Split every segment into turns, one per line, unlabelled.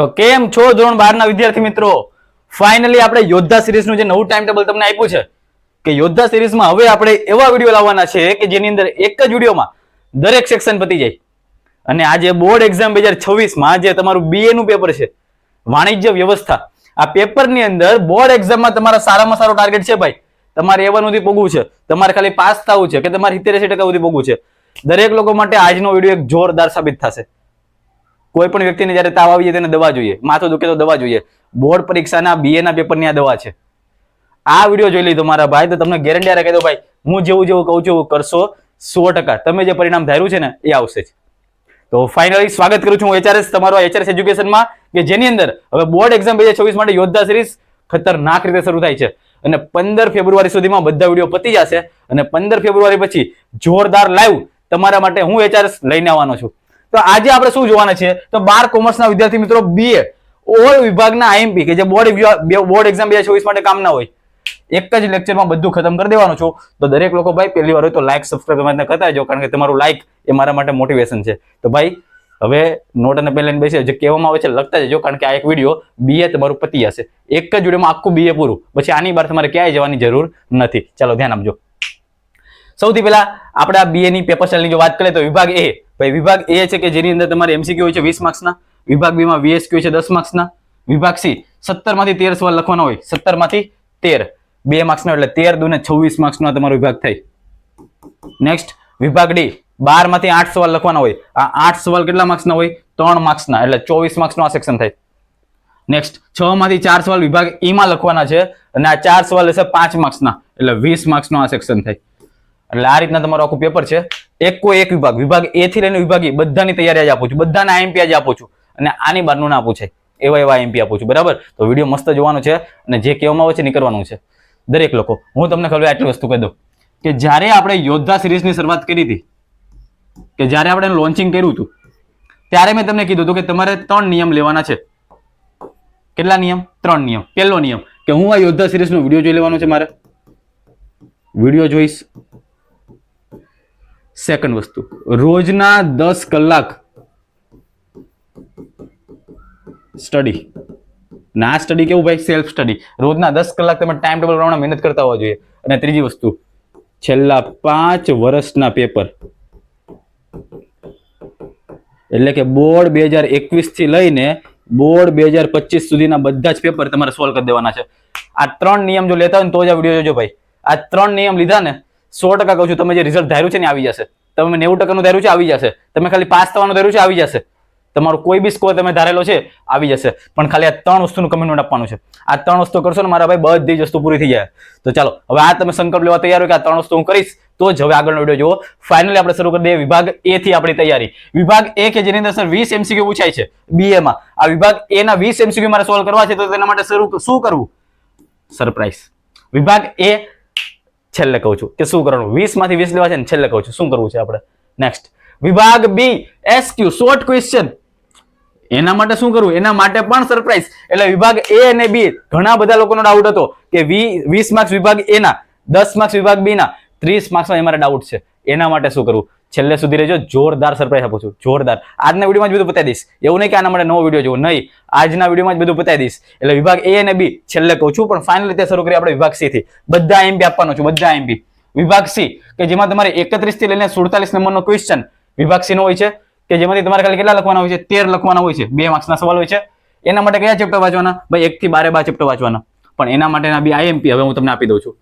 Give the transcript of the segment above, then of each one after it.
તો કેમ છો ધોરણ 12 ના વિદ્યાર્થી મિત્રો? ફાઇનલી આપણે યોદ્ધા સિરીઝનું જે નવું ટાઈમ ટેબલ તમને આપ્યું છે કે યોદ્ધા સિરીઝમાં હવે આપણે એવા વિડીયો લાવવાના છે કે જેની અંદર એક જ વિડીયોમાં દરેક સેક્શન પતી જાય. અને આજે બોર્ડ એક્ઝામ 2026 માં જે તમારું બીએ નું પેપર છે વાણિજ્ય વ્યવસ્થા, આ પેપરની અંદર બોર્ડ એક્ઝામમાં તમારા સારામાં સારો ટાર્ગેટ છે ભાઈ. તમારે A1 સુધી પહોંચવું છે, તમારે ખાલી પાસ થવું છે કે તમારે 87% સુધી પહોંચવું છે. દરેક લોકો માટે આજનો વિડીયો એક જોરદાર સાબિત થશે. કોઈ પણ વ્યક્તિને જ્યારે તાવ આવી જાય તેને દવા જોઈએ, માથું દુખે તો દવા જોઈએ. બોર્ડ પરીક્ષાના બીએ ના પેપરની આ દવા છે. આ વિડીયો જોઈ લીધો મારા ભાઈ તો તમને ગેરંટી કહી દો ભાઈ, હું જેવું કહું છું કરશો 100%. તમે જે પરિણામ ધાર્યું છે ને એ આવશે જ. તો ફાઇનલી સ્વાગત કરું છું હું HRS, તમારો HRS એજ્યુકેશનમાં, કે જેની અંદર હવે બોર્ડ એક્ઝામ 2026 માટે યોદ્ધા સિરીઝ ખતરનાક રીતે શરૂ થાય છે અને 15 ફેબ્રુઆરી સુધીમાં બધા વિડીયો પતી જશે અને 15 ફેબ્રુઆરી પછી જોરદાર લાઈવ તમારા માટે હું HRS લઈને આવવાનો છું. તો આજે આપણે શું જોવાના છે તો 12 કોમર્સના વિદ્યાર્થી મિત્રો બીએ ઓલ વિભાગના IMP કે જે બોર્ડ એક્ઝામ 2026 માટે કામ ના હોય, એક જ લેક્ચરમાં બધું ખતમ કરી દેવાનું છું. તો દરેક લોકો ભાઈ પહેલી વાર હોય તો લાઈક સબસ્ક્રાઇબ કરતા જાઓ, કારણ કે તમારું લાઈક એ મારા માટે મોટિવેશન છે. તો ભાઈ હવે નોટ અને પેન લઈને બેસી જે કહેવામાં આવે છે લખતા જજો, કારણ કે આ એક વિડીયો બીએ તમારું પતી જશે. એક જ વિડીયોમાં આખું બીએ પૂરું, પછી આની બાર તમારે ક્યાંય જવાની જરૂર નથી. ચાલો ધ્યાન આપજો. સૌથી પહેલા આપણે આ બીએ ની પેપર સ્ટાઇલની જો વાત કરીએ તો વિભાગ એ, ભાઈ વિભાગ એ છે કે જેની અંદર તમારે MCQ હોય છે 20 માર્ક્સના, વિભાગ બી માં VSQ છે 10 માર્ક્સના, વિભાગ સી 17 માંથી 13 સવાલ લખવાના હોય, 17 માંથી 13 2 માર્ક્સના, એટલે 13 દુને 26 માર્ક્સનો તમારો વિભાગ થાય. નેક્સ્ટ વિભાગ ડી 12 માંથી 8 સવાલ લખવાના હોય, આ 8 સવાલ કેટલા માર્ક્સના હોય 3 માર્ક્સના, એટલે 24 માર્ક્સનો આ સેક્શન થાય. નેક્સ્ટ 6 માંથી 4 સવાલ વિભાગ ઈ માં લખવાના છે અને આ 4 સવાલ હશે 5 માર્ક્સના, એટલે 20 માર્ક્સનો આ સેક્શન થાય. એટલે આ રીતના તમારું આખું પેપર છે. એક વિભાગ એ થી લઈને વિભાગ ઈ બધાની તૈયારી આજે આપું છું, બધાના IMP આજે આપું છું અને આની બહારનું ના પૂછાય એવા IMP આપું છું, બરાબર? તો વિડીયો મસ્ત જોવાનો છે અને જે કહેવામાં આવે છે નીકળવાનું છે દરેક લોકો. હું તમને ખબર આટલી વસ્તુ કહી દઉં કે જ્યારે આપણે યોદ્ધા સિરીઝની શરૂઆત કરી હતી, કે જ્યારે આપણે લોન્ચિંગ કર્યું હતું ત્યારે મેં તમને કીધું હતું કે તમારે 3 નિયમ લેવાના છે. કેટલા નિયમ? 3 નિયમ. પહેલો નિયમ કે હું આ યોદ્ધા સિરીઝનો વિડીયો જોઈ લેવાનો છે, મારે વિડીયો જોઈશ. સેકન્ડ વસ્તુ, રોજના 10 કલાક સ્ટડી. ના સ્ટડી કેવું ભાઈ? Self study. રોજના 10 કલાક તમે ટાઈમ ટેબલ પ્રમાણે મહેનત કરતા હોવા જોઈએ. અને ત્રીજી વસ્તુ, છેલ્લા 5 વર્ષના પેપર, એટલે કે બોર્ડ 2021 થી લઈને બોર્ડ 2025 સુધીના બધા જ પેપર તમારે સોલ્વ કરી દેવાના છે. આ 3 નિયમ જો લેતા હોય ને તો જ આ વિડીયો જોજો ભાઈ. આ 3 નિયમ લીધા ને 100% કહું છું, તમે જે રિઝલ્ટ ધાર્યું છે ને આવી જશે. તમે 90% નું ધાર્યું છે આવી જશે, તમે ખાલી પાસ થવાનું ધાર્યું છે આવી જશે, તમારો કોઈ બી સ્કોર તમે ધારેલો છે આવી જશે. પણ ખાલી આ 3 વસ્તુનું કમિટમેન્ટ આપવાનું છે. આ 3 વસ્તુ કરશો ને મારા ભાઈ બધી જ વસ્તુ પૂરી થઈ જાય. તો ચાલો હવે આ તમે સંકલ્પ લેવા તૈયાર હોય કે આ 3 વસ્તુ હું કરીશ તો જ હવે આગળનો વિડીયો જુઓ. ફાઇનલી આપણે શરૂ કરી દઈએ વિભાગ એ થી આપણી તૈયારી. વિભાગ એ કે જેની અંદર સર 20 MCQ પૂછાય છે બીએ માં. આ વિભાગ એ ના 20 MCQ મારે સોલ્વ કરવા છે, તો તેના માટે શું કરવું? સરપ્રાઈઝ. વિભાગ એ છેલ્લે કહું છું કે શું કરવાનું. 20 માંથી 20 લેવા છે ને છેલ્લે કહું છું શું કરવું છે આપણે. નેક્સ્ટ વિભાગ બી SQ શોર્ટ ક્વેશ્ચન, એના માટે શું કરવું? એના માટે પણ સરપ્રાઈઝ. એટલે વિભાગ એ અને બી ઘણા બધા લોકોનો ડાઉટ હતો કે 20 માર્ક્સ વિભાગ એ ના, 10 માર્ક્સ વિભાગ બી ના, 30 માર્ક્સમાં અમારે ડાઉટ છે. એના માટે શું કરવું? છેલ્લે સુધી રહેજો, જોરદાર સરપ્રાઈઝ આપું છું, જોરદાર. આજના વિડીયોમાં જ બધું બતાવી દઈશ. એવું નહીં કે આના માટે નવો વિડીયો જોવો, નહીં, આજના વિડીયોમાં જ બધું બતાવી દઈશ. એટલે વિભાગ એ અને બી છેલ્લે કહું છું, પણ ફાઇનલી તે શરૂ કરી આપણે વિભાગ સી થી. બધા IMP આપવાનો છું, બધા IMP. વિભાગ સી કે જેમાં તમારે 31 થી લઈને 47 નંબરનો ક્વેશ્ચન વિભાગ સી નો હોય છે, કે જેમાંથી તમારે ખાલી કેટલા લખવાના હોય છે? 13 લખવાના હોય છે, 2 માર્ક્સના સવાલ હોય છે. એના માટે કયા ચેપ્ટર વાંચવાના? ભાઈ 1 થી 12 ચેપ્ટર વાંચવાના. પણ એના માટેના બી IMP હવે હું તમને આપી દઉં છું.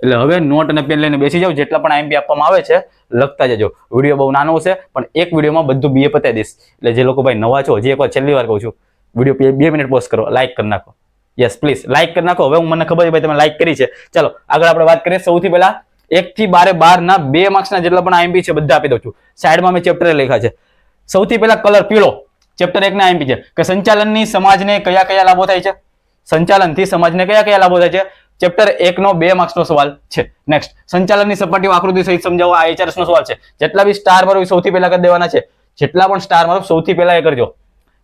એટલે હવે નોટ અને પેન લઈને બેસી જાવ, જેટલા પણ IMP આપવામાં આવે છે લખતા જજો. વિડીયો બહુ નાનો હશે પણ એક વિડીયોમાં બધું બીએ પતાવી દઈશ. એટલે જે લોકો ભાઈ નવા છો, હજી એકવાર છેલ્લી વાર કહું છું, વિડીયો 2 મિનિટ પોઝ કરો, લાઈક કરી નાખો. યસ પ્લીઝ લાઈક કરી નાખો. હવે મને ખબર છે ભાઈ તમે લાઈક કરી છે. ચાલો આગળ આપણે વાત કરીએ. સૌથી પહેલા 1 થી 12 ના 2 માર્ક્સના જેટલા પણ IMP છે બધા આપી દઉં છું. સાઈડમાં મેં ચેપ્ટર લખ્યા છે. સૌથી પહેલા કલર પીળો, ચેપ્ટર 1 ના IMP છે કે સંચાલનની સમાજને કયા કયા લાભો થાય છે? સંચાલનથી સમાજને કયા કયા લાભો થાય છે? ચેપ્ટર 1 નો 2 માર્ક્સનો સવાલ છે. નેક્સ્ટ સંચાલનની સપાટીઓ આકૃતિ સહિત સમજાવો, આ HRS નો સવાલ છે. જેટલા બી સ્ટાર મારો સૌથી પહેલા કરી દેવાના છે. જેટલા પણ સ્ટાર મારો સૌથી પહેલા એ કરજો.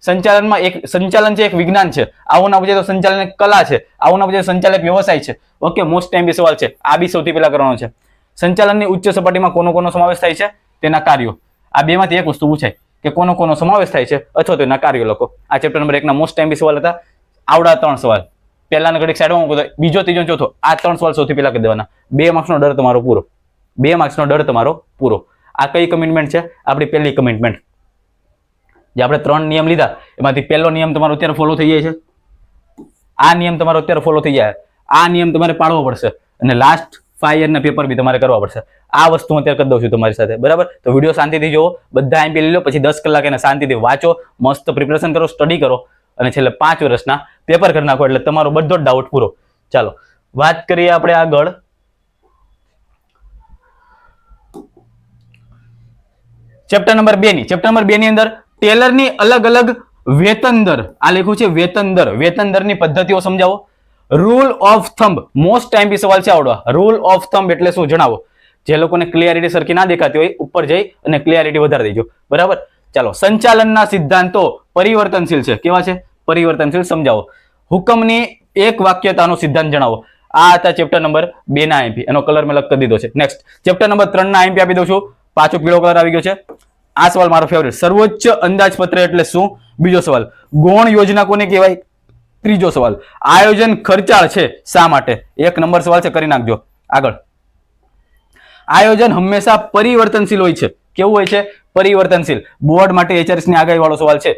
સંચાલન છે એક વિજ્ઞાન છે, આવું ના પૂછે તો સંચાલન એક કલા છે, આવું ના પૂછે તો સંચાલન એક વ્યવસાય છે. ઓકે, મોસ્ટ IMP સવાલ છે, આ બી સૌથી પહેલા કરવાનો છે. સંચાલનની ઉચ્ચ સપાટીમાં કોનો સમાવેશ થાય છે? તેના કાર્યો. આ બેમાંથી એક વસ્તુ પૂછાય. કે કોનો કોનો સમાવેશ થાય છે અથવા તો એના કાર્યો લખો. આ ચેપ્ટર નંબર 1 ના મોસ્ટ ટાઈમ સવાલ હતા. આવડા 3 સવાલ પહેલાના ઘડીક સાઈડમાં મૂકો, બીજો ત્રીજો ચોથો આ 3 સવાલ સૌથી પહેલા કરી દેવાના. 2 માર્ક્સનો ડર તમારો પૂરો. 2 માર્ક્સનો ડર તમારો પૂરો. આ કઈ કમિટમેન્ટ છે? આપણી પહેલી કમિટમેન્ટ. જે આપણે 3 નિયમ લીધા એમાંથી પહેલો નિયમ તમારો અત્યારે ફોલો થઈ જાય છે. આ નિયમ તમારો અત્યારે ફોલો થઈ જાય. આ નિયમ તમારે પાળવો પડશે અને લાસ્ટ 5 યરના પેપર બી તમારે કરવા પડશે. આ વસ્તુ હું અત્યારે કરી દઉં છું તમારી સાથે, બરાબર? તો વિડીયો શાંતિથી જોવો, બધા એમપી લઈ લો, પછી 10 કલાક એને શાંતિથી વાંચો, મસ્ત પ્રિપરેશન કરો, સ્ટડી કરો અને છેલ્લે 5 વર્ષના પેપર કરી નાખો એટલે તમારો બધો જ ડાઉટ પૂરો. ચાલો વાત કરીએ આપણે આગળ. ચેપ્ટર નંબર 2 ની. ચેપ્ટર નંબર 2 ની અંદર ટેલરની અલગ અલગ વેતન દર, આ લખ્યું છે વેતન દર. વેતન દરની પદ્ધતિઓ સમજાવો. Rule of thumb, most time બી સવાલ છે આવડવા. રૂલ ઓફ થંબ એટલે શું જણાવો. જે લોકોને ક્લિયરિટી સરખી ના દેખાતી હોય ઉપર જઈ અને ક્લિયરિટી વધારી દેજો, બરાબર? ચાલો, સંચાલનના સિદ્ધાંતો પરિવર્તનશીલ છે. કેવા છે? પરિવર્તનશીલ. સમજાવો. હુકમની એક વાક્યતાનો સિદ્ધાંત જણાવો. આ હતા ચેપ્ટર નંબર 2 ના આઈએમપી. એનો કલર મેં લખ કરી દીધો છે. નેક્સ્ટ ચેપ્ટર નંબર 3 ના આઈએમપી આપી દઉં છું. પાછો પીળો કલર આવી ગયો છે. આ સવાલ મારો ફેવરેટ. સર્વોચ્ચ અંદાજપત્ર એટલે શું? બીજો સવાલ. ગૌણ યોજના કોને કહેવાય? ત્રીજો સવાલ. આયોજન ખર્ચાળ છે શા માટે? 1 નંબર સવાલ છે, કરી નાખજો. આગળ. આયોજન હંમેશા પરિવર્તનશીલ હોય છે. કેવું હોય છે? પરિવર્તનશીલ. બોર્ડ માટે HRS ની આગાહી વાળો સવાલ છે.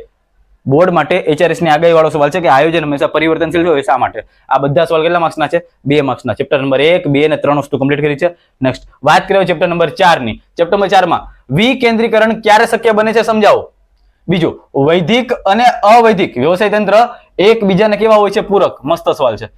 બોર્ડ માટે HRS ની આગાહી વાળો સવાલ છે કે આયોજન હંમેશા પરિવર્તનશીલ હોય શા માટે? આ બધા સવાલ કેટલા માર્ક્સના છે? 2 માર્ક્સના. ચેપ્ટર નંબર 1, 2 અને 3 વસ્તુ કમ્પ્લીટ કરી છે. નેક્સ્ટ વાત કરીએ ચેપ્ટર નંબર 4 ની. ચેપ્ટર નંબર 4 માં વિકેન્દ્રીકરણ ક્યારે શક્ય બને છે સમજાવો. બીજું, વૈધિક અને અવૈધિક વ્યવસાય તંત્ર એકબીજાને કેવા હોય છે? પૂરક. મસ્ત સવાલ છે.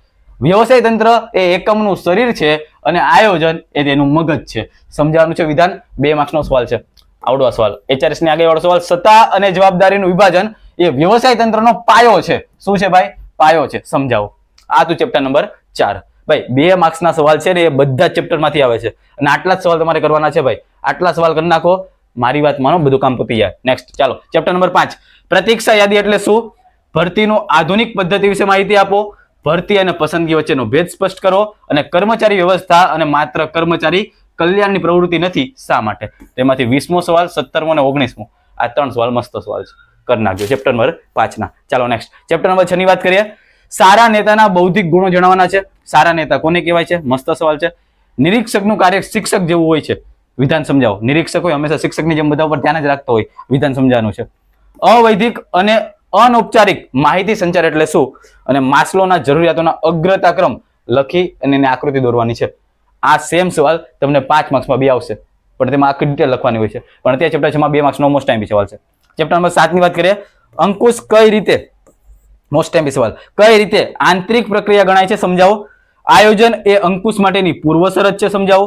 વ્યવસાય તંત્ર એ એકમનું શરીર છે અને આયોજન એ તેનું મગજ છે. સમજાવવાનું છે વિધાન. 2 માર્ક્સનો સવાલ છે. આવડો સવાલ. HRS ની આગાહી વાળો સવાલ. સત્તા અને જવાબદારીનું વિભાજન એ વ્યવસાય તંત્રનો પાયો છે. શું છે ભાઈ? પાયો છે. સમજાવો. આ તો ચેપ્ટર નંબર 4. ભાઈ 2 માર્ક્સના સવાલ છે ને એ બધા ચેપ્ટર માંથી આવે છે અને આટલા જ સવાલ તમારે કરવાના છે ભાઈ. આટલા સવાલ કરી નાખો, મારી વાત માનો, બધું કામ પતી જાય. નેક્સ્ટ ચાલો ચેપ્ટર નંબર 5. પ્રતીક્ષા યાદી એટલે શું? ભરતીનો આધુનિક પદ્ધતિ વિશે માહિતી આપો. ભરતી અને પસંદગી વચ્ચેનો ભેદ સ્પષ્ટ કરો અને કર્મચારી વ્યવસ્થા અને માત્ર કર્મચારી કલ્યાણની પ્રવૃત્તિ નથી શા માટે? તેમાંથી 20મો સવાલ, 17મો અને 19મો. આ 3 સવાલ મસ્ત સવાલ છે, કરી નાખજો ચેપ્ટર નંબર 5 ના. ચાલો નેક્સ્ટ ચેપ્ટર નંબર 6 ની વાત કરીએ. સારા નેતાના બૌદ્ધિક ગુણો જણાવવાના છે. સારા નેતા કોને કહેવાય છે? મસ્ત સવાલ છે. નિરીક્ષકનું કાર્ય શિક્ષક જેવું હોય છે. વિધાન સમજાવો. નિરીક્ષક હોય હંમેશા શિક્ષકની જેમ બધા ઉપર ધ્યાન જ રાખતો હોય. વિધાન સમજાવવાનું છે. અવૈધિક અને અનૌપચારિક માહિતી સંચાર એટલે શું? અને માસ્લોના જરૂરિયાતોના અગ્રતાક્રમ લખી અને એને આકૃતિ દોરવાની છે. આ સેમ સવાલ તમને 5 માર્ક્સમાં બી આવશે, પણ તેમાં આખી ડિટેલ લખવાની હોય છે. પણ તે ચેપ્ટર 6 માં 2 માર્ક્સનો મોસ્ટ ટાઈમ સવાલ છે. ચેપ્ટર નંબર 7 ની વાત કરીએ. અંકુશ કઈ રીતે, મોસ્ટ ટાઈમ સવાલ, કઈ રીતે આંતરિક પ્રક્રિયા ગણાય છે? સમજાવો. આયોજન એ અંકુશ માટેની પૂર્વ શરત છે. સમજાવો.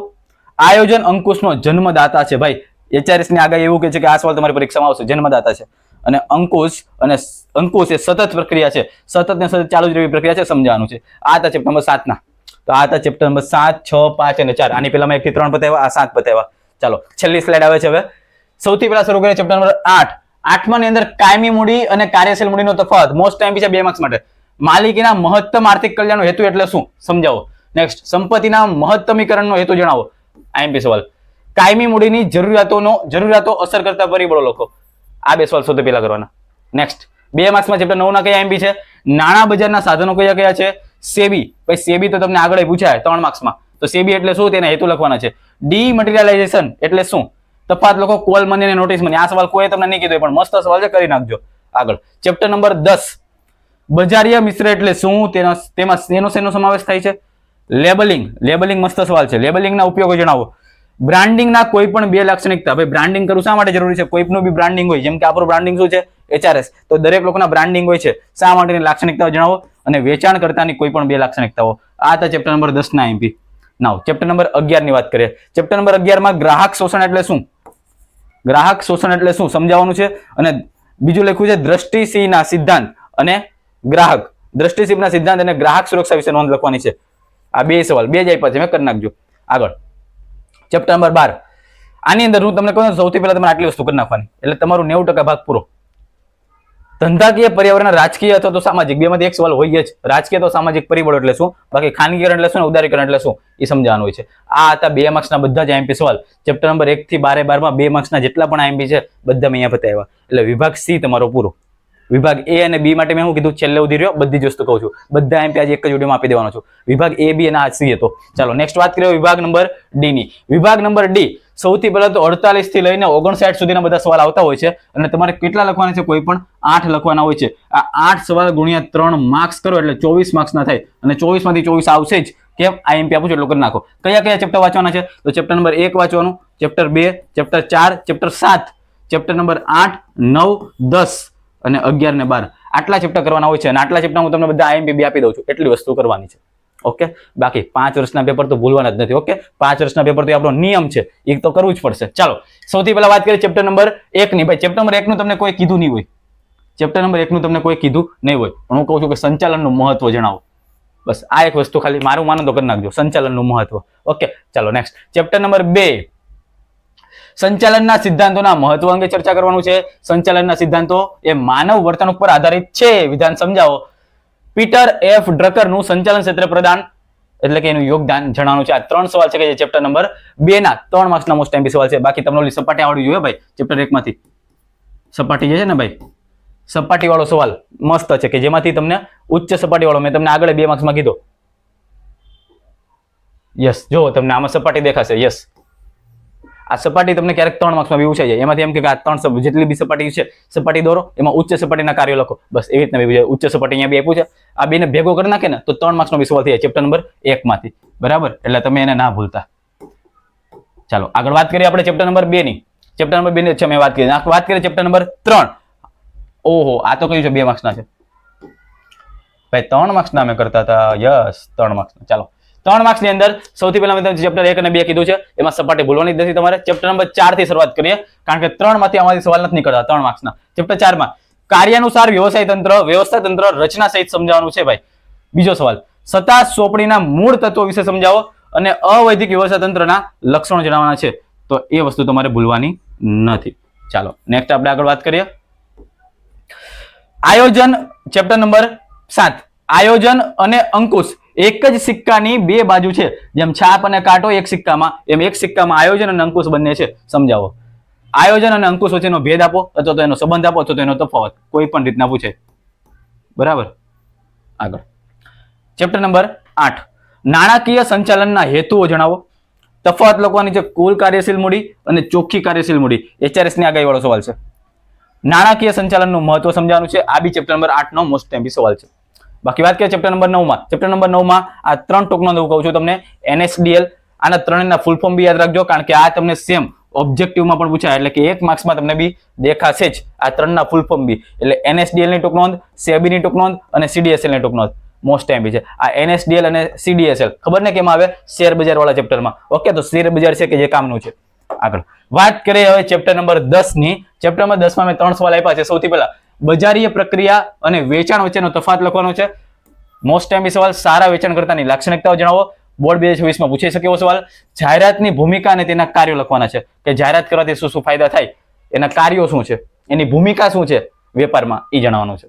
આયોજન અંકુશનો જન્મદાતા છે. ભાઈ HRS ની આગાહી એવું કહે છે કે આ સવાલ તમારી પરીક્ષામાં આવશે. જન્મદાતા છે અને અંકુશ એ સતત પ્રક્રિયા છે. સતત ને સતત ચાલુ જ રહેવી પ્રક્રિયા છે. સમજાવવાનું છે. આ હતા ચેપ્ટર નંબર 7 ના. તો આ હતા ચેપ્ટર નંબર 7, 6, 5 અને 4. આની પહેલા 1 થી 3 બતાવ્યા, આ 7 બતાવ્યા. ચાલો છેલ્લી સ્લાઇડ આવે છે હવે. સૌથી પહેલા શરૂ કરીએ ચેપ્ટર નંબર 8. 8મા ની અંદર કાયમી મૂડી અને કાર્યશીલ મૂડીનો તફાવત. મોસ્ટ ટાઈમ છે 2 માર્ક્સ માટે. માલિકીના મહત્તમ આર્થિક કલ્યાણનો હેતુ એટલે શું? સમજાવો. નેક્સ્ટ સંપત્તિના મહત્તમીકરણનો હેતુ જણાવો. આઈએમપી સવાલ. કાયમી મૂડીની જરૂરિયાતો અસર કરતા પરિબળો લખો. આ 2 સવાલ સૌથી પહેલા કરવાના. નેક્સ્ટ 2 માર્ક્સમાં ચેપ્ટર 9 ના કયા આઈએમપી છે? નાણાં બજારના સાધનો કયા કયા છે? સેબી. ભાઈ સેબી તો તમને આગળ પૂછાય 3 માર્ક્સમાં. તો સેબી એટલે શું? તેના હેતુ લખવાના છે. ડીમટીરિયલાઇઝેશન એટલે શું? તફાત લખો. કોલ મની અને નોટિસ મની. આ સવાલ કોઈ તમને નહીં કીધું પણ મસ્ત સવાલ છે, કરી નાખજો. આગળ ચેપ્ટર નંબર 10. બજારીય મિશ્ર એટલે શું? તેમાં શેનો સમાવેશ થાય છે? લેબલિંગ મસ્ત સવાલ છે. લેબલિંગના ઉપયોગો જણાવો. બ્રાન્ડિંગના કોઈ પણ 2 લાક્ષણિકતા. ભાઈ બ્રાન્ડિંગ કરવું શા માટે જરૂરી છે? કોઈનું બી બ્રાન્ડિંગ હોય, જેમ કે આપણું બ્રાન્ડિંગ શું છે? HRS. તો દરેક લોકોના બ્રાન્ડિંગ હોય છે. શા માટેની લાક્ષણિકતાઓ જણાવો અને વેચાણ કરતાની કોઈ પણ 2 લાક્ષણિકતાઓ. આ હતા ચેપ્ટર નંબર 10 ના આઈએમપી. નાઉ ચેપ્ટર નંબર 11 ની વાત કરીએ. ચેપ્ટર નંબર 11 માં ગ્રાહક શોષણ એટલે શું? ગ્રાહક શોષણ એટલે શું સમજાવવાનું છે. અને બીજું લખ્યું છે દ્રષ્ટિશીલના સિદ્ધાંત અને ગ્રાહક. દ્રષ્ટિશીલના સિદ્ધાંત અને ગ્રાહક સુરક્ષા વિશે નોંધ લખવાની છે. આ 2 સવાલ 2 જ આપ્યા છે, મેં કરી નાખજો. આગળ ચેપ્ટર નંબર 12. આની અંદર હું તમને કહું સૌથી પહેલા તમારે આટલી વસ્તુ કરી નાખવાની એટલે તમારું 90% ભાગ પૂરો. ધંધાકીય, પર્યાવરણ, રાજકીય અથવા તો સામાજિક, બેમાંથી એક સવાલ હોય જ. રાજકીય તો સામાજિક પરિબળો એટલે શું, બાકી ખાનગીકરણ એટલે શું ને ઉદારીકરણ એટલે શું એ સમજાવવાનું હોય છે. આ હતા 2 માર્ક્સના બધા જ આઈએમપી સવાલ. ચેપ્ટર નંબર 1 થી 12 માં 2 માર્ક્સના જેટલા પણ આઈએમપી છે બધા મેં અહીંયા બતાવ્યા. એટલે વિભાગ સી તમારો પૂરો. વિભાગ એ અને બી માટે મેં શું કીધું, છેલ્લે ઉધી રહ્યો, બધી જ વસ્તુ કહું છું. બધા આઈએમપી આજે એક જ વિડીયોમાં આપી દેવાનો છું. વિભાગ એ, બી અને આ સી હતો. ચાલો નેક્સ્ટ વાત કરીએ વિભાગ નંબર ડી ની. વિભાગ નંબર ડી, સૌથી પહેલા તો 48 થી લઈને 59 સુધીના બધા સવાલ આવતા હોય છે અને તમારે કેટલા લખવાના છે, કોઈ પણ 8 લખવાના હોય છે. આ 8 સવાલ ગુણ્યા 3 માર્ક્સ કરો એટલે 24 માર્ક્સના થાય અને 24 માંથી 24 આવશે જ. કેમ, આઈએમપી આપું છું એટલું કરી નાખો. કયા કયા ચેપ્ટર વાંચવાના છે, તો ચેપ્ટર નંબર 1 વાંચવાનું, chapter 2, chapter 4, chapter 7, chapter number 8, 9, 10 અને 11 ને 12 આટલા ચેપ્ટર કરવાના હોય છે અને આટલા ચેપ્ટર હું તમને બધા આઈએમપી આપી દઉં છું. એટલી વસ્તુ કરવાની છે. ઓકે, બાકી 5 વર્ષના પેપર તો ભૂલવાના જ નથી. ઓકે, 5 વર્ષના પેપર તો આપણો નિયમ છે, એ તો કરવું જ પડશે. ચાલો સૌથી પહેલા વાત કરીએ ચેપ્ટર નંબર 1 ની. ભાઈ ચેપ્ટર નંબર 1 નું તમને કોઈ કીધું નહીં હોય. ચેપ્ટર નંબર 1 નું તમને કોઈ કીધું નહીં હોય, પણ હું કહું છું કે સંચાલનનું મહત્વ જણાવો. બસ આ એક વસ્તુ ખાલી મારું માનો તો કરી નાખજો, સંચાલનનું મહત્વ. ઓકે, ચાલો નેક્સ્ટ ચેપ્ટર નંબર 2, સંચાલનના સિદ્ધાંતોના મહત્વ અંગે ચર્ચા કરવાનું છે. સંચાલનના સિદ્ધાંતો એ માનવ વર્તણૂક પર આધારિત છે. વિધાન સમજાવો. પીટર એફ ડ્રકરનું સંચાલન ક્ષેત્ર પ્રદાન એટલે કે એનું યોગદાન જણાવવાનું છે. આ 3 સવાલ છે કે જે ચેપ્ટર નંબર 2 ના 3 માર્ક્સના મોસ્ટ એમપી સવાલ છે. બાકી તમને ઓલી સપાટી આવડવી જોઈએ ભાઈ. ચેપ્ટર 1 માંથી સપાટી જે છે ને ભાઈ, સપાટી વાળો સવાલ મસ્ત છે કે જેમાંથી તમને ઉચ્ચ સપાટી વાળો મેં તમને આગળ 2 માર્ક્સમાં કીધો. યસ, જો તમને આમાં સપાટી દેખાશે. યસ, આ સપાટી તમને ક્યારેક 3 માર્ક્સમાં બી પૂછાઈ જાય. એમાંથી એમ કે આ 3 જેટલી બી સપાટી છે સપાટી દોરો, એમાં ઉચ્ચ સપાટીના કાર્યો લખો. બસ એવી રીતના બી ઉચ્ચ સપાટી અહીંયા બી આપ્યું છે. આ બેને ભેગો કરી નાખે ને તો 3 માર્ક્સનો બી સવાલ થઈ જાય ચેપ્ટર નંબર 1 માંથી. બરાબર, એટલે તમે એને ના ભૂલતા. ચાલો આગળ વાત કરીએ આપણે ચેપ્ટર નંબર 2 ની. ચેપ્ટર નંબર 2 ની છે મેં વાત કરી. વાત કરીએ ચેપ્ટર નંબર 3. ઓહો, આ તો કયું છે 2 માર્ક્સના છે ભાઈ. 3 માર્ક્સના મેં કરતા હતા. યસ, 3 માર્ક્સના. ચાલો 3 માર્ક્સ ની અંદર સૌથી પહેલા મેં તમને ચેપ્ટર 1 અને 2 કીધું છે, એમાં સપાટી ભૂલવાની જ નથી તમારે. ચેપ્ટર નંબર 4 થી શરૂઆત કરીએ કારણ કે 3 માંથી આમાંથી સવાલ નથી નીકળતા 3 માર્ક્સના. ચેપ્ટર 4 માં કાર્યાનુસાર વ્યવસાય તંત્ર, વ્યવસ્થા તંત્ર, રચના સહિત સમજાવવાનું છે ભાઈ. બીજો સવાલ, સત્તા સોંપણીના મૂળ તત્વો વિશે સમજાવો અને અવૈધિક વ્યવસ્થા તંત્રના લક્ષણો જણાવવાના છે. તો એ વસ્તુ તમારે ભૂલવાની નથી. ચાલો નેક્સ્ટ આપણે આગળ વાત કરીએ. આયોજન, ચેપ્ટર નંબર 7. આયોજન અને અંકુશ એક જ સિક્કાની 2 બાજુ છે. જેમ છાપ અને કાંટો એક સિક્કામાં, એમ એક સિક્કામાં આયોજન અને અંકુશ બંને છે. સમજાવો. આયોજન અને અંકુશ વચ્ચેનો ભેદ આપો અથવા તો એનો સંબંધ આપો અથવા તો એનો તફાવત, કોઈ પણ રીતના પૂછે. બરાબર, આગળ ચેપ્ટર નંબર 8. નાણાકીય સંચાલનના હેતુઓ જણાવો. તફાવત લખવાની છે. કુલ કાર્યશીલ મૂડી અને ચોખ્ખી કાર્યશીલ મૂડી, HRS ની આગાહી વાળો સવાલ છે. નાણાકીય સંચાલનનું મહત્વ સમજાવવાનું છે. આ બી ચેપ્ટર નંબર 8 નો મોસ્ટ એમપી સવાલ છે. બાકી વાત કરીએ ચેપ્ટર નંબર 9 માં. ચેપ્ટર નંબર 9 માં આ 3 ટોકનો હું કહું છું તમને. NSDL, આના 3 ના ફૂલ ફોર્મ બી યાદ રાખજો કારણ કે આ તમને સેમ ઓબ્જેક્ટિવમાં પણ પૂછાય એટલે કે 1 માર્ક્સમાં તમને બી દેખાશે જ. આ 3 ના ફૂલ ફોર્મ બી એટલે NSDL ની ટોકનોંધ, SEBI ની ટોકનોંધ અને CDSL ની ટોકનોંધ મોસ્ટ એમપી છે. આ NSDL અને CDSL ખબર ને કેમ આવે, શેર બજાર વાળા ચેપ્ટરમાં. ઓકે, તો શેર બજાર છે કે જે કામનું છે. આગળ વાત કરીએ હવે ચેપ્ટર નંબર 10 ની. ચેપ્ટર નંબર 10 માં મેં 3 સવાલ આપ્યા છે. સૌથી પહેલા બજારીય પ્રક્રિયા અને વેચાણ વચ્ચેનો તફાવત લખવાનો છે. મોસ્ટ એમપી સવાલ, સારા વેચાણકર્તાની લાક્ષણિકતાઓ જણાવો. બોર્ડ 2024 માં પૂછાઈ શકે એવો સવાલ. જાહેરાતની ભૂમિકા અને તેના કાર્યો લખવાના છે કે જાહેરાત કરવાથી શું શું ફાયદા થાય, એના કાર્યો શું છે, એની ભૂમિકા શું છે વેપારમાં, એ જણાવવાનું છે.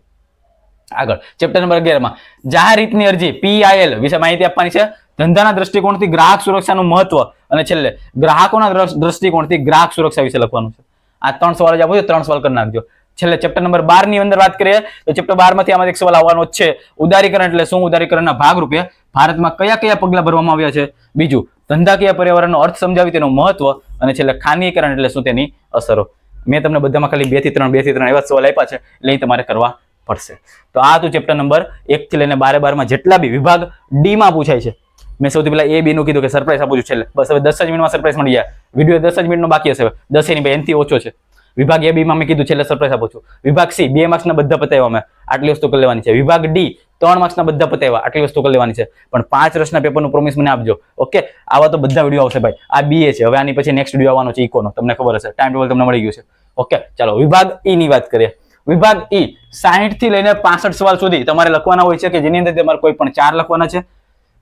આગળ ચેપ્ટર નંબર 11 માં જાહેર હિતની અરજી PIL વિશે માહિતી આપવાની છે. ધંધાના દ્રષ્ટિકોણથી ગ્રાહક સુરક્ષાનું મહત્વ અને છેલ્લે ગ્રાહકોના દ્રષ્ટિકોણથી ગ્રાહક સુરક્ષા વિશે લખવાનું છે. આ 3 સવાલ જ આપો છો, 3 સવાલ કરી નાખજો. છેલ્લે ચેપ્ટર નંબર 12 ની અંદર વાત કરીએ તો ચેપ્ટર 12 માંથી આમાં એક સવાલ આવવાનો જ છે. ઉદારીકરણ એટલે શું, ઉદારીકરણના ભાગરૂપે ભારતમાં કયા કયા પગલા ભરવામાં આવ્યા છે. બીજું, ધંધાકીય પર્યાવરણનો અર્થ સમજાવી તેનું મહત્વ અને છેલ્લે ખાનગીકરણ એટલે શું, તેની અસરો. મેં તમને બધામાં ખાલી 2 થી 3 એવા સવાલ આપ્યા છે એટલે એ તમારે કરવા પડશે. તો આ હતું ચેપ્ટર નંબર 1 થી લઈને 12 માં જેટલા બી વિભાગ ડી માં પૂછાય છે. મેં સૌથી પહેલા A, B નું કીધું કે સરપ્રાઈઝ આપું છું છેલ્લે. બસ હવે 10 જ મિનિટમાં સરપ્રાઈઝ મળી જાય. વિડીયો 10 જ મિનિટનો બાકી હશે. 10 ની ભાઈ એનથી ઓછો છે. વિભાગ A, B માં મેં કીધું છેલ્લે સરપ્રાઈઝ આપું છું. વિભાગ C 2 માર્ક્સના બધા પતાવ્યા મેં, આટલી વસ્તુ કરી લેવાની છે. વિભાગ D 3 માર્ક્સના બધા પતાવ્યા, આટલી વસ્તુ કરી લેવાની છે. પણ 5 વર્ષના પેપરનું પ્રોમિસ મને આપજો. ઓકે, આવા તો બધા વિડીયો આવશે ભાઈ. આ BA છે, હવે આની પછી નેક્સ્ટ વિડીયો આવવાનો છે ઇકોનો, તમને ખબર હશે. ટાઈમ ટેબલ તમને મળી ગયું છે. ઓકે, ચાલો વિભાગ E ની વાત કરીએ. વિભાગ E 60 થી લઈને 65 સવાલ સુધી તમારે લખવાના હોય છે કે જેની અંદર તમારે કોઈ પણ 4 લખવાના છે.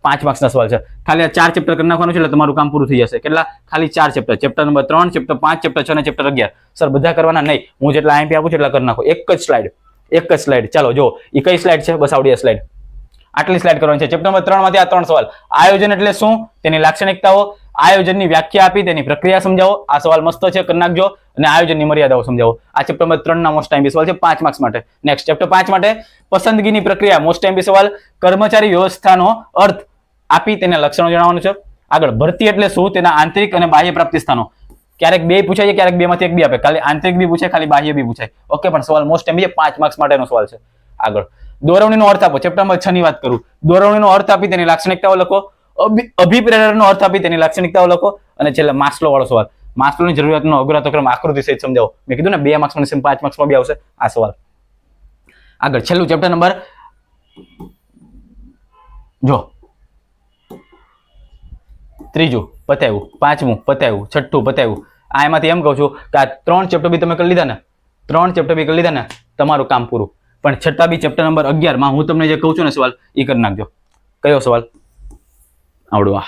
5 માર્ક્સના સવાલ છે. ખાલી આ 4 ચેપ્ટર કરી નાખવાનું છે એટલે તમારું કામ પૂરું થઈ જશે. કેટલા? ખાલી 4 chapter. Chapter number 3, chapter 5, chapter 6 અને ચેપ્ટર 11. સર બધા કરવાના નહીં, હું જેટલા આઈએમપી આપું છું એટલા કરી નાખો. એક જ સ્લાઇડ એક જ સ્લાઇડ. ચાલો જો એ કઈ સ્લાઇડ છે? બસ આવડી સ્લાઇડ, આટલી સ્લાઇડ કરવાની છે. ચેપ્ટર નંબર 3 માંથી આ 3 સવાલ. આયોજન એટલે શું, તેની લાક્ષણિકતાઓ, આયોજનની વ્યાખ્યા આપી તેની પ્રક્રિયા સમજાવો. આ સવાલ મસ્ત છે, કરી નાખજો. અને આયોજનની મર્યાદાઓ સમજાવો. આ ચેપ્ટર નંબર 3 ના મોસ્ટ ટાઈમ સવાલ છે 5 માર્ક્સ માટે. નેક્સ્ટ ચેપ્ટર 5 માટે પસંદગીની પ્રક્રિયા, મોસ્ટ ટાઈમ સવાલ. કર્મચારી વ્યવસ્થાનો અર્થ આપી તેના લક્ષણો જણાવવાનું છે. આગળ ભરતી એટલે શું, તેના આંતરિક અને બાહ્ય પ્રાપ્તિ સ્થાનો. ક્યારેક બે પૂછાય છે, ક્યારેક બે માંથી એક બી આપે. ખાલી આંતરિક બી પૂછાય, ખાલી બાહ્ય બી પૂછાય. ઓકે, પણ સવાલ મોસ્ટ ટાઈમ 5 માર્ક્સ માટેનો સવાલ છે. આગળ દોરવણીનો અર્થ આપો. ચેપ્ટર નંબર 6 ની વાત કરું. દોરવણીનો અર્થ આપી તેની લાક્ષણિકતાઓ લખો. અભિપ્રેરણનો અર્થ આપી તેની લાક્ષણિકતાઓ લખો. અને છેલ્લે માસ્લો વાળો સવાલ. માસ્લોની જરૂરિયાતનો અગ્રતો ક્રમ આકૃતિ સહિત સમજાવો. મેં કીધું ને 2 માર્ક્સ માં 5 માર્ક્સ માં બી આવશે આ સવાલ. આગળ છેલ્લું ચેપ્ટર નંબર જો ત્રીજું પતાવ્યું, પાંચમું પતાવ્યું, છઠ્ઠું પતાવ્યું. આ એમાંથી એમ કહું છું કે આ 3 ચેપ્ટર બી તમે કરી લીધા ને, 3 ચેપ્ટર બી કરી લીધા ને, તમારું કામ પૂરું. પણ છઠ્ઠા બી ચેપ્ટર નંબર 11 માં હું તમને જે કહું છું ને સવાલ એ કરી નાખજો. કયો સવાલ? આવડો આ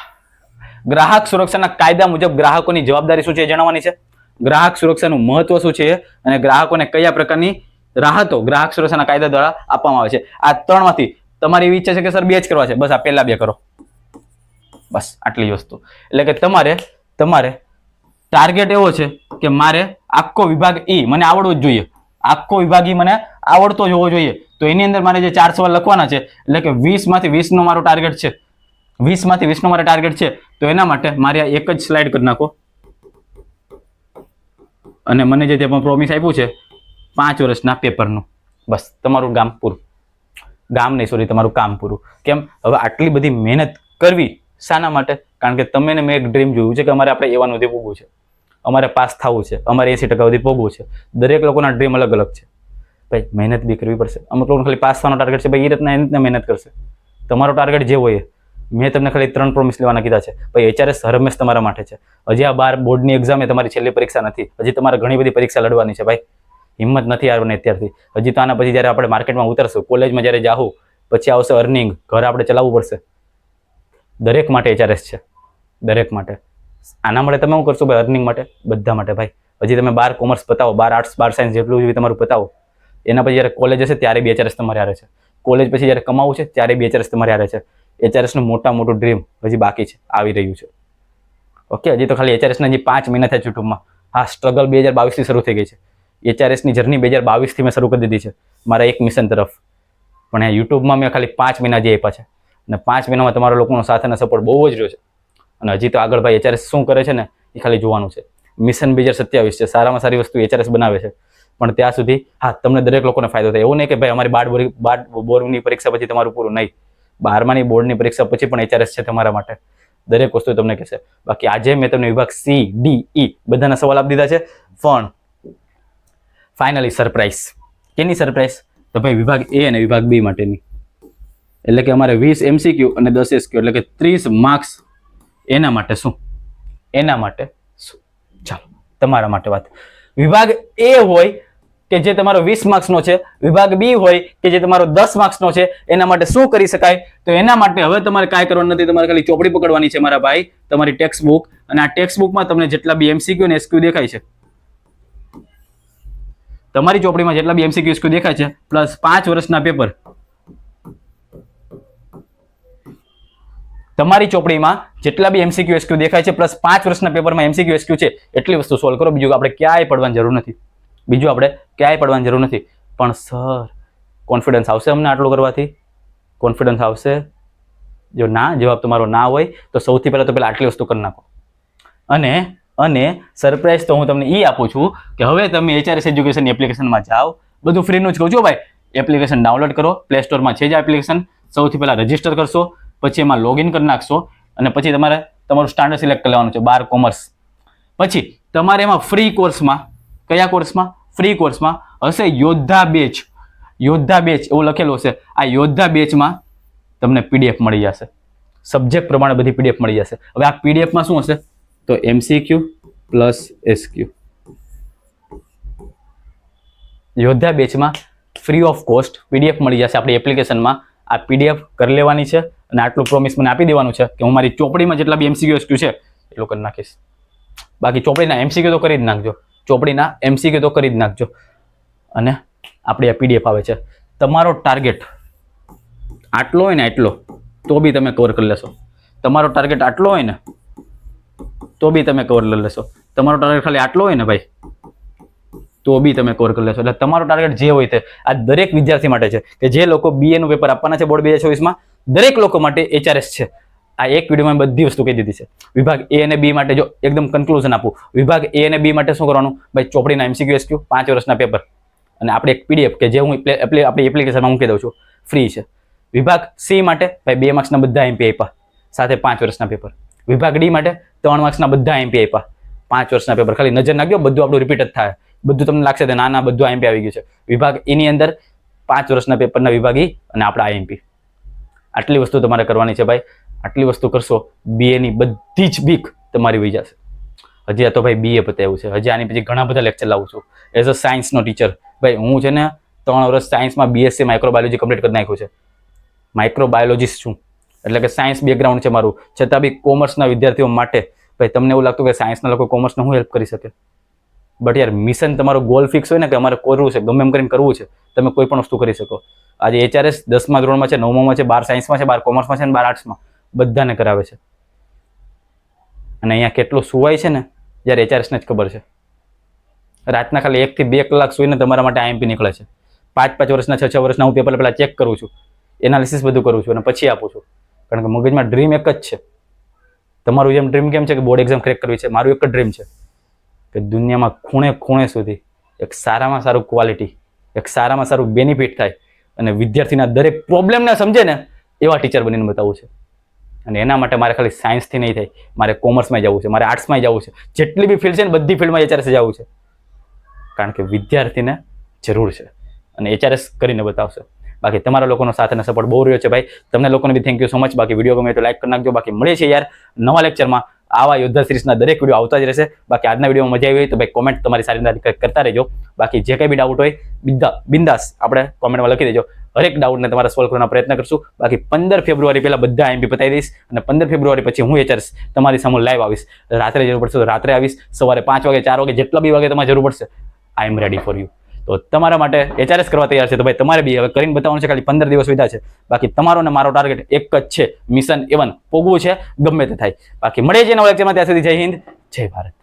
ગ્રાહક સુરક્ષાના કાયદા મુજબ ગ્રાહકોની જવાબદારી શું છે એ જણાવવાની છે. ગ્રાહક સુરક્ષાનું મહત્વ શું છે અને ગ્રાહકોને કયા પ્રકારની રાહતો ગ્રાહક સુરક્ષાના કાયદા દ્વારા આપવામાં આવે છે. આ 3 માંથી તમારી એવી ઈચ્છા છે કે સર 2 જ કરવા છે, બસ આ પહેલા 2 કરો. બસ આટલી વસ્તુ. એટલે કે તમારે ટાર્ગેટ એવો છે કે મારે આખો વિભાગ ઈ મને આવડવો જ જોઈએ, આખો વિભાગ ઈ મને આવડતો જ હોવો જોઈએ. તો એની અંદર મારે જે 4 સવાલ લખવાના છે, એટલે કે 20 માંથી 20 નો મારો ટાર્ગેટ છે, 20 માંથી 20 નો મારો ટાર્ગેટ છે. તો એના માટે મારે આ એક જ સ્લાઇડ કરી નાખો. અને મને જે પ્રોમિસ આપ્યું છે 5 વર્ષના પેપરનું, બસ તમારું કામ પૂરું. ગામ નહીં, સોરી, તમારું કામ પૂરું. કેમ? હવે આટલી બધી મહેનત કરવી શાના માટે? કારણ કે તમે ને મેં એક ડ્રીમ જોયું છે કે અમારે આપણે એવાનું સુધી પોગવું છે, અમારે પાસ થવું છે, અમારે 80% સુધી પોગવું છે. દરેક લોકોના ડ્રીમ અલગ અલગ છે ભાઈ. મહેનત બી કરવી પડશે. અમુક લોકોને ખાલી પાસ થવાનો ટાર્ગેટ છે ભાઈ, એ રીતના મહેનત કરશે. તમારો ટાર્ગેટ જે હોય, મેં તમને ખાલી 3 પ્રોમિસ લેવાના કીધા છે ભાઈ. HRS હરમેશ તમારા માટે છે. હજી આ 12 બોર્ડની એક્ઝામ એ તમારી છેલ્લી પરીક્ષા નથી. હજી તમારે ઘણી બધી પરીક્ષા લડવાની છે ભાઈ. હિંમત નથી આવવાની અત્યારથી. હજી તો આના પછી જ્યારે આપણે માર્કેટમાં ઉતરશું, કોલેજમાં જ્યારે જાહું, પછી આવશે અર્નિંગ, ઘર આપણે ચલાવવું પડશે. દરેક માટે HRS છે, દરેક માટે. આના માટે તમે શું કરશો ભાઈ? અર્નિંગ માટે, બધા માટે ભાઈ. હજી તમે 12 કોમર્સ પતાવો, 12 આર્ટ્સ, 12 સાયન્સ જેટલું તમારું પતાવો, એના પછી જ્યારે કોલેજ હશે ત્યારે બી HRS તમારે હારે છે. કોલેજ પછી જ્યારે કમાવું છે ત્યારે બી HRS તમારે હારે છે. HRS નું મોટું ડ્રીમ હજી બાકી છે, આવી રહ્યું છે. ઓકે, હજી તો ખાલી HRS ના હજી 5 મહિના થયા યુટ્યુબમાં. હા, સ્ટ્રગલ 2022 થી શરૂ થઈ ગઈ છે. HRS ની જર્ની 2022 થી મેં શરૂ કરી દીધી છે મારા એક મિશન તરફ. પણ આ યુટ્યુબમાં મેં ખાલી 5 મહિના જે આપ્યા છે, અને 5 મહિનામાં તમારા લોકોનો સાથ અને સપોર્ટ બહુ જ રહ્યો છે. અને હજી તો આગળ ભાઈ HRS શું કરે છે ને એ ખાલી જોવાનું છે. મિશન 2027 છે, સારામાં સારી વસ્તુ HRS બનાવે છે. પણ ત્યાં સુધી હા, તમને દરેક લોકોને ફાયદો થાય. એવું નહીં કે ભાઈ અમારી બોર્ડની પરીક્ષા પછી તમારું પૂરું. નહીં, 12માની બોર્ડની પરીક્ષા પછી પણ HRS છે તમારા માટે. દરેક વસ્તુ તમને કહેશે. બાકી આજે મેં તમને વિભાગ C, D, E બધાના સવાલ આપી દીધા છે. પણ ફાઇનલી સરપ્રાઈઝ. કેની સરપ્રાઈઝ? તો ભાઈ વિભાગ A અને વિભાગ B માટેની. એટલે કે અમારે 20 MCQ અને 10 SQ, એટલે કે 30 માર્ક્સ. એના માટે શું? એના માટે શું? ચાલો તમારા માટે વાત. વિભાગ A હોય કે જે તમારો 20 માર્ક્સનો છે, વિભાગ B હોય કે જે તમારો 10 માર્ક્સનો છે, એના માટે શું કરી શકાય? તો એના માટે હવે તમારે કાંઈ કરવાનું નથી. તમારે ખાલી ચોપડી પકડવાની છે મારા ભાઈ, તમારી ટેક્સ્ટ બુક. અને આ ટેક્સ્ટ બુકમાં તમને જેટલા બી MCQ અને SQ દેખાય છે, તમારી ચોપડીમાં જેટલા બી MCQ SQ દેખાય છે, પ્લસ 5 વર્ષના પેપર તમારી ચોપડીમાં જેટલા બી MCQ SQ દેખાય છે, પ્લસ 5 વર્ષના પેપરમાં MCQ SQ છે, એટલી વસ્તુ સોલ્વ કરો. બીજું આપણે ક્યાંય પડવાની જરૂર નથી. પણ સર કોન્ફિડન્સ આવશે અમને આટલું કરવાથી? કોન્ફિડન્સ આવશે? જો ના, જવાબ તમારો ના હોય તો સૌથી પહેલા આટલી વસ્તુ કરી નાખો. અને સરપ્રાઈઝ તો હું તમને એ આપું છું કે હવે તમે HRS એજ્યુકેશન એપ્લિકેશનમાં જાઓ. બધું ફ્રીનું જ કહું છું ભાઈ. એપ્લિકેશન ડાઉનલોડ કરો, પ્લે સ્ટોરમાં છે જ એપ્લિકેશન. સૌથી પહેલા રજીસ્ટર કરશો, પછી એમાં લોગિન કરી નાખશો, અને પછી તમારે તમારું સ્ટાન્ડર્ડ સિલેક્ટ કરી લેવાનું છે, 12 કોમર્સ. પછી તમારે એમાં ફ્રી કોર્સમાં, કયા કોર્સમાં? ફ્રી કોર્સમાં હશે યોદ્ધા બેચ. યોદ્ધા બેચ એવું લખેલું હશે. આ યોદ્ધા બેચમાં તમને PDF મળી જશે. સબ્જેક્ટ પ્રમાણે બધી PDF મળી જશે. હવે આ PDFમાં શું હશે? તો MCQ પ્લસ SQ. યોદ્ધા બેચમાં ફ્રી ઓફ કોસ્ટ PDF મળી જશે આપણી એપ્લિકેશનમાં. આ PDF કરી લેવાની છે અને આટલું પ્રોમિસ મને આપી દેવાનું છે કે હું મારી ચોપડીમાં જેટલા બી MCQ SQ છે એટલું કરી નાખીશ. બાકી ચોપડીના MCQ તો કરી જ નાખજો. અને આપણી આ પીડીએફ આવે છે. તમારો ટાર્ગેટ આટલો હોય ને એટલો તો બી તમે કવર કરી લેશો. તમારો ટાર્ગેટ આટલો હોય ને તો બી તમે કવર કરી લેશો. તમારો ટાર્ગેટ ખાલી આટલો હોય ને ભાઈ તો બી તમે કવર કરી લેશો. એટલે તમારો ટાર્ગેટ જે હોય તે આ દરેક વિદ્યાર્થી માટે છે કે જે લોકો BA નું પેપર આપવાના છે બોર્ડ 2024 માં, દરેક લોકો માટે HRS છે. આ એક વિડીયોમાં બધી વસ્તુ કહી દીધી છે. વિભાગ A અને B માટે જો એકદમ કન્ક્લુઝન આપું, વિભાગ A અને B માટે શું કરવાનું ભાઈ, ચોપડીના MCQ SQ 5 વર્ષના પેપર અને આપણે એક PDF કે જે હું આપણી એપ્લિકેશનમાં મૂકી દઉં છું, ફ્રી છે. વિભાગ C માટે ભાઈ 2 માર્ક્સના બધા MP આપ્યા સાથે 5 વર્ષના પેપર. વિભાગ D માટે 3 માર્ક્સના બધા MP આપ્યા 5 વર્ષના પેપર. ખાલી નજર નાખજો, બધું આપણું રિપીટ જ થાય. બધું તમને લાગશે કે ના બધું MP આવી ગયું છે. વિભાગ E ની અંદર 5 વર્ષના પેપરના વિભાગ E અને આપણા IMP. આટલી વસ્તુ તમારે કરવાની છે ભાઈ. આટલી વસ્તુ કરશો BA ની બધી જ બીક તમારી વહી જશે. હજી આ તો ભાઈ BA પતાવ્યું છે, હજી આની પછી ઘણા બધા લેક્ચર લાવું છું એઝ અ સાયન્સનો ટીચર. ભાઈ હું છે ને 3 વર્ષ સાયન્સમાં BSc માઇક્રોબાયોલોજી કમ્પ્લીટ કરી નાખ્યું છે. માઇક્રોબાયોલોજીસ્ટ છું એટલે કે સાયન્સ બેકગ્રાઉન્ડ છે મારું. છતાં બી કોમર્સના વિદ્યાર્થીઓ માટે ભાઈ તમને એવું લાગતું કે સાયન્સના લોકો કોમર્સને હું હેલ્પ કરી શકે? બટ યાર મિશન તમારો ગોલ ફિક્સ હોય ને કે અમારે કરવું છે, ગમે એમ કરીને કરવું છે, તમે કોઈ પણ વસ્તુ કરી શકો. આજે HRS 10મા ધોરણમાં છે, 9મામાં છે, 12 સાયન્સમાં છે, 12 કોમર્સમાં છે અને 12 આર્ટ્સમાં બધાને કરાવે છે. અને અહીંયા કેટલું સુવાય છે ને જ્યારે HRS ને જ ખબર છે. રાતના ખાલી 1 થી 2 કલાક સુઈને તમારા માટે IMP નીકળે છે. 5 વર્ષના 6 વર્ષના હું પેપર પહેલા ચેક કરું છું, એનાલિસિસ બધું કરું છું અને પછી આપું છું. કારણ કે મગજમાં ડ્રીમ એક જ છે. તમારું જેમ ડ્રીમ કેમ છે કે બોર્ડ એક્ઝામ ક્રેક કરવી છે, મારું એક જ ડ્રીમ છે કે દુનિયામાં ખૂણે ખૂણે સુધી એક સારામાં સારું ક્વોલિટી, એક સારામાં સારું બેનિફિટ થાય અને વિદ્યાર્થીના દરેક પ્રોબ્લેમને સમજે ને એવા ટીચર બનીને બતાવવું છે. અને એના માટે મારે ખાલી સાયન્સથી નહીં થાય, મારે કોમર્સમાં જવું છે, મારે આર્ટ્સમાં જવું છે. જેટલી બી ફિલ્ડ છે ને બધી ફિલ્ડમાં HRS જવું છે. કારણ કે વિદ્યાર્થીને જરૂર છે અને HRS કરીને બતાવશે. બાકી તમારા લોકોનો સાથ અને સપોર્ટ બહુ રહ્યો છે ભાઈ. તમને લોકોને બી થેન્ક યુ સો મચ. બાકી વિડીયો ગમે તો લાઈક કરી નાખજો. બાકી મળીએ છીએ યાર નવા લેક્ચરમાં. આવા યોદ્ધા સિરીઝના દરેક વિડીયો આવતા જ રહેશે. બાકી આજના વિડીયોમાં મજા આવી હોય તો ભાઈ કોમેન્ટ તમારી સારી રીતે કરતા રહેજો. બાકી જે કંઈ બી ડાઉટ હોય બિંદાસ આપણે કોમેન્ટમાં લખી દેજો. હરેક ડાઉટને તમારે સોલ્વ કરવાનો પ્રયત્ન કરશું. બાકી 15 ફેબ્રુઆરી પહેલા બધા IMP પતાવી દઈશ અને 15 ફેબ્રુઆરી પછી હું HRS તમારી સામે લાઈવ આવીશ. રાત્રે જરૂર પડશે તો રાત્રે આવીશ, સવારે 5 વાગે 4 વાગે જેટલા બી વાગે તમારે જરૂર પડશે, આઈ એમ રેડી ફોર યુ. તો તમારા માટે HRS કરવા તૈયાર છે તો ભાઈ તમારે બી હવે કરીને બતાવવાનું છે. ખાલી 15 દિવસ વધ્યા છે. બાકી તમારો ને મારો ટાર્ગેટ એક જ છે, મિશન 1 પોગવું છે ગમે તે થાય. બાકી મળીએ છીએ નવા લેક્ચરમાં. ત્યાં સુધી જય હિન્દ, જય ભારત.